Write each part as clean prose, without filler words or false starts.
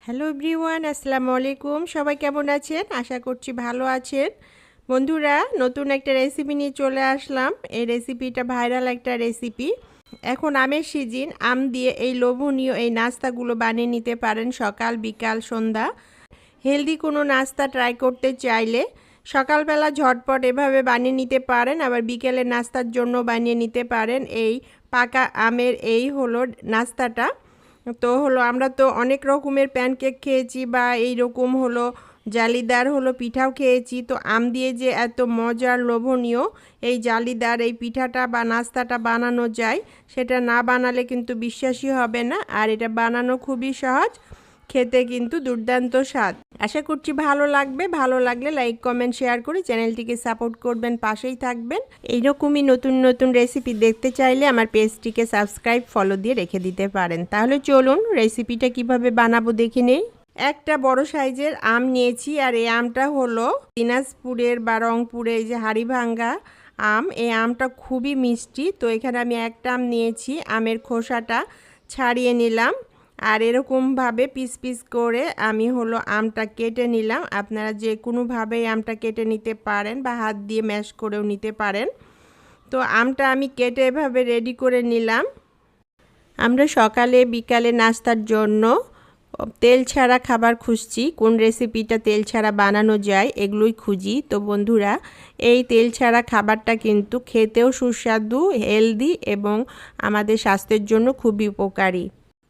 Hello everyone, আসসালামু আলাইকুম। সবাই কেমন আছেন? আশা করছি ভালো আছেন। বন্ধুরা, নতুন একটা রেসিপি নিয়ে চলে আসলাম। এই রেসিপিটা ভাইরাল একটা রেসিপি। এখন আমের সিজন, আম দিয়ে এই লোভনীয় এই নাস্তাগুলো বানিয়ে নিতে পারেন সকাল, বিকাল, সন্ধ্যা। হেলদি কোনো নাস্তা ট্রাই করতে চাইলে সকালবেলা ঝটপট এভাবে বানিয়ে নিতে পারেন, আবার বিকেলের নাস্তার জন্য বানিয়ে নিতে পারেন। এই পাকা আমের এই হলো নাস্তাটা। তো হলো আমরা তো অনেক রকমের প্যানকেক খেয়েছি বা এই রকম হলো জালিদার হলো পিঠাও খেয়েছি। তো আম দিয়ে যে এত মজার লোভনীয় এই জালিদার এই পিঠাটা বা নাস্তাটা বানানো যায়, সেটা না বানালে কিন্তু বিশ্বাসই হবে না। আর এটা বানানো খুবই সহজ, খেতে কিন্তু দুর্দান্ত স্বাদ। আশা করছি ভালো লাগবে। ভালো লাগলে লাইক, কমেন্ট, শেয়ার করে চ্যানেলটিকে সাপোর্ট করবেন, পাশেই থাকবেন। এইরকমই নতুন নতুন রেসিপি দেখতে চাইলে আমার পেজটিকে সাবস্ক্রাইব, ফলো দিয়ে রেখে দিতে পারেন। তাহলে চলুন রেসিপিটা কিভাবে বানাবো দেখে নেই। একটা বড় সাইজের আম নিয়েছি, আর এই আমটা হলো দিনাজপুরের বা রংপুরের এই যে হাড়িভাঙ্গা আম। এই আমটা খুবই মিষ্টি। তো এখানে আমি একটা আম নিয়েছি, আমের খোসাটা ছাড়িয়ে নিলাম। আর এরকমভাবে পিস পিস করে আমি হলো আমটা কেটে নিলাম। আপনারা যে কোনোভাবেই আমটা কেটে নিতে পারেন বা হাত দিয়ে ম্যাশ করেও নিতে পারেন। তো আমটা আমি কেটে এভাবে রেডি করে নিলাম। আমরা সকালে বিকালে নাস্তার জন্য তেল ছাড়া খাবার খুঁজছি, কোন রেসিপিটা তেল ছাড়া বানানো যায় এগুলোই খুঁজি। তো বন্ধুরা, এই তেল ছাড়া খাবারটা কিন্তু খেতেও সুস্বাদু, হেলদি এবং আমাদের স্বাস্থ্যের জন্য খুবই উপকারী।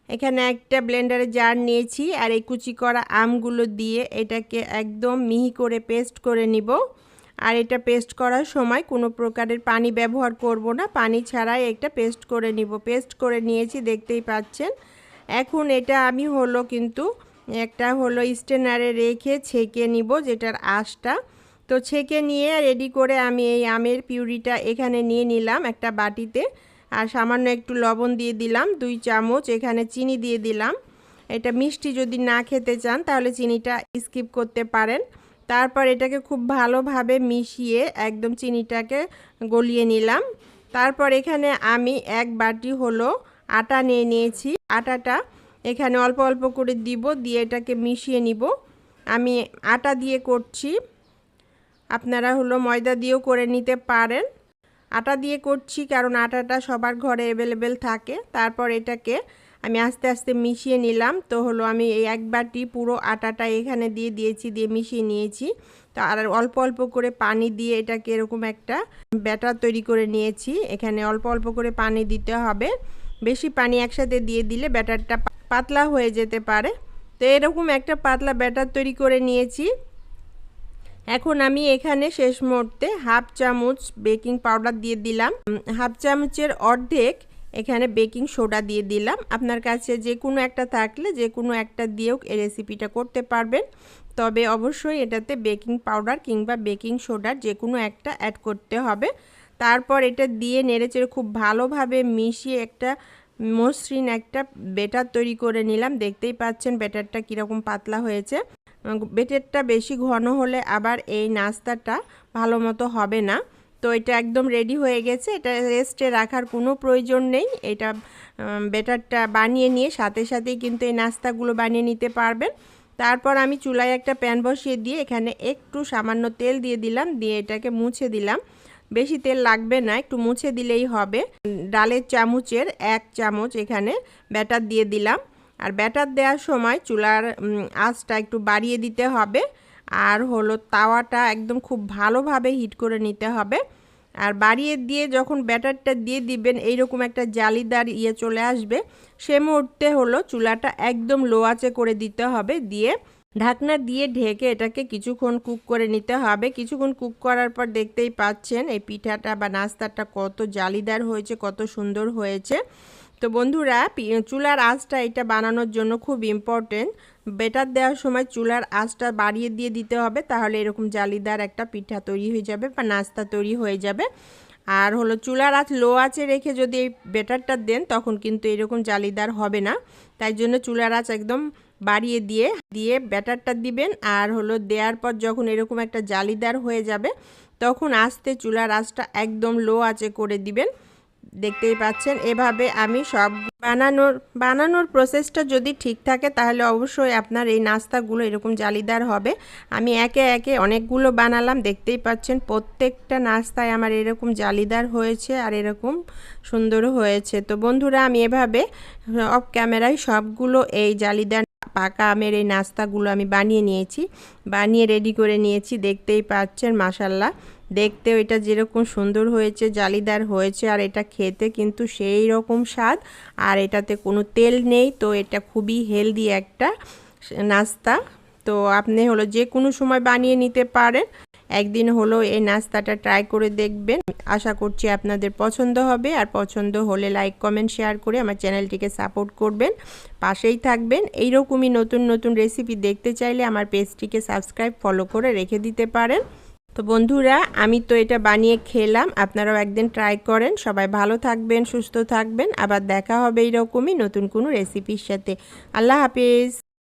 এখানে একটা ব্লেন্ডারে জার নিয়েছি, আর এই কুচি করা আমগুলো দিয়ে এটাকে একদম মিহি করে পেস্ট করে নিব। আর এটা পেস্ট করার সময় কোনো প্রকারের পানি ব্যবহার করব না, পানি ছাড়াই একটা পেস্ট করে নিব। পেস্ট করে নিয়েছি, দেখতেই পাচ্ছেন। এখন এটা আমি হলো কিন্তু একটা হলো স্ট্রেনারে রেখে ছেঁকে নিব, যেটার আঁশটা। তো ছেঁকে নিয়ে রেডি করে আমি এই আমের পিউরিটা এখানে নিয়ে নিলাম একটা বাটিতে। আর সামান্য একটু লবণ দিয়ে দিলাম 2 চামচ, এখানে চিনি দিয়ে দিলাম। এটা মিষ্টি যদি না খেতে চান তাহলে চিনিটা স্কিপ করতে পারেন। তারপর এটাকে খুব ভালোভাবে মিশিয়ে একদম চিনিটাকে গলিয়ে নিলাম। তারপর এখানে আমি 1 বাটি হলো আটা নিয়ে নিয়েছি। আটাটা এখানে অল্প অল্প করে দিব, দিয়ে এটাকে মিশিয়ে নিব। আমি আটা দিয়ে করছি, আপনারা হলো ময়দা দিয়েও করে নিতে পারেন। আটা দিয়ে করছি কারণ আটাটা সবার ঘরে অ্যাভেলেবেল থাকে। তারপর এটাকে আমি আস্তে আস্তে মিশিয়ে নিলাম। তো হলো আমি এই 1 বাটি পুরো আটাটা এখানে দিয়ে দিয়েছি, দিয়ে মিশিয়ে নিয়েছি। তো আর অল্প অল্প করে পানি দিয়ে এটাকে এরকম একটা ব্যাটার তৈরি করে নিয়েছি। এখানে অল্প অল্প করে পানি দিতে হবে, বেশি পানি একসাথে দিয়ে দিলে ব্যাটারটা পাতলা হয়ে যেতে পারে। তো এরকম একটা পাতলা ব্যাটার তৈরি করে নিয়েছি। এখন আমি এখানে শেষ মুহূর্তে 1/2 চামচ বেকিং পাউডার দিয়ে দিলাম। 1/2 চামচের অর্ধেক এখানে বেকিং সোডা দিয়ে দিলাম। আপনার কাছে যে কোনো একটা থাকলে যে কোনো একটা দিয়েও এই রেসিপিটা করতে পারবেন, তবে অবশ্যই এটাতে বেকিং পাউডার কিংবা বেকিং সোডার যে কোনো একটা অ্যাড করতে হবে। তারপর এটা দিয়ে নেড়েচেড়ে খুব ভালোভাবে মিশিয়ে একটা মসৃণ একটা ব্যাটার তৈরি করে নিলাম। দেখতেই পাচ্ছেন ব্যাটারটা কীরকম পাতলা হয়েছে। ব্যাটারটা বেশি ঘন হলে আবার এই নাস্তাটা ভালো মতো হবে না। তো এটা একদম রেডি হয়ে গেছে, এটা রেস্টে রাখার কোনো প্রয়োজন নেই। এটা ব্যাটারটা বানিয়ে নিয়ে সাথে সাথেই কিন্তু এই নাস্তাগুলো বানিয়ে নিতে পারবেন। তারপর আমি চুলায় একটা প্যান বসিয়ে দিয়ে এখানে একটু সামান্য তেল দিয়ে দিলাম, দিয়ে এটাকে মুছে দিলাম। বেশি তেল লাগবে না, একটু মুছে দিলেই হবে। ডালের চামচের 1 চামচ এখানে ব্যাটার দিয়ে দিলাম। আর ব্যাটার দেওয়ার সময় চুলার আঁচটা একটু বাড়িয়ে দিতে হবে, আর হলো তাওয়াটা একদম খুব ভালোভাবে হিট করে নিতে হবে। আর বাড়িয়ে দিয়ে যখন ব্যাটারটা দিয়ে দিবেন এইরকম একটা জালিদার চলে আসবে, সে মুহূর্তে হলো চুলাটা একদম লো আঁচে করে দিতে হবে। দিয়ে ঢাকনা দিয়ে ঢেকে এটাকে কিছুক্ষণ কুক করে নিতে হবে। কিছুক্ষণ কুক করার পর দেখতেই পাচ্ছেন এই পিঠাটা বা নাস্তাটা কত জালিদার হয়েছে, কত সুন্দর হয়েছে। তো বন্ধুরা, চুলার আঁচটা এটা বানানোর জন্য খুব ইম্পর্টেন্ট। ব্যাটার দেওয়ার সময় চুলার আঁচটা বাড়িয়ে দিয়ে দিতে হবে, তাহলে এরকম জালিদার একটা পিঠা তৈরি হয়ে যাবে বা নাস্তা তৈরি হয়ে যাবে। আর হলো চুলার আঁচ লো আঁচে রেখে যদি এই ব্যাটারটা দেন তখন কিন্তু এরকম জালিদার হবে না। তাই জন্য চুলার আঁচ একদম বাড়িয়ে দিয়ে ব্যাটারটা দিবেন। আর হলো দেওয়ার পর যখন এরকম একটা জালিদার হয়ে যাবে তখন আস্তে চুলার আঁচটা একদম লো আঁচে করে দিবেন। দেখতেই পাচ্ছেন এভাবে আমি সব বানানোর প্রসেসটা যদি ঠিক থাকে তাহলে অবশ্যই আপনার এই নাস্তাগুলো এরকম জালিদার হবে। আমি একে একে অনেকগুলো বানালাম, দেখতেই পাচ্ছেন প্রত্যেকটা নাস্তায় আমার এরকম জালিদার হয়েছে আর এরকম সুন্দরও হয়েছে। তো বন্ধুরা আমি এভাবে অফ ক্যামেরায় সবগুলো এই জালিদার পাকা আমের এই নাস্তাগুলো আমি বানিয়ে রেডি করে নিয়েছি। দেখতেই পাচ্ছেন মাশাল্লাহ, দেখতেও এটা যেরকম সুন্দর হয়েছে, জালিদার হয়েছে, আর এটা খেতে কিন্তু সেই রকম স্বাদ, আর এটাতে কোনো তেল নেই। তো এটা খুবই হেলদি একটা নাস্তা। তো আপনি হলো যে কোনো সময় বানিয়ে নিতে পারেন, একদিন হলো এই নাস্তাটা ট্রাই করে দেখবেন। আশা করছি আপনাদের পছন্দ হবে, আর পছন্দ হলে লাইক কমেন্ট শেয়ার করে আমার চ্যানেলটিকে সাপোর্ট করবেন, পাশেই থাকবেন। এইরকমই নতুন নতুন রেসিপি দেখতে চাইলে আমার পেজটিকে সাবস্ক্রাইব ফলো করে রেখে দিতে পারেন। তো বন্ধুরা আমি তো এটা বানিয়ে খেলাম, আপনারাও একদিন ট্রাই করেন। সবাই ভালো থাকবেন, সুস্থ থাকবেন, আবার দেখা হবে এইরকমই নতুন কোনো রেসিপির সাথে। আল্লাহ হাফিজ।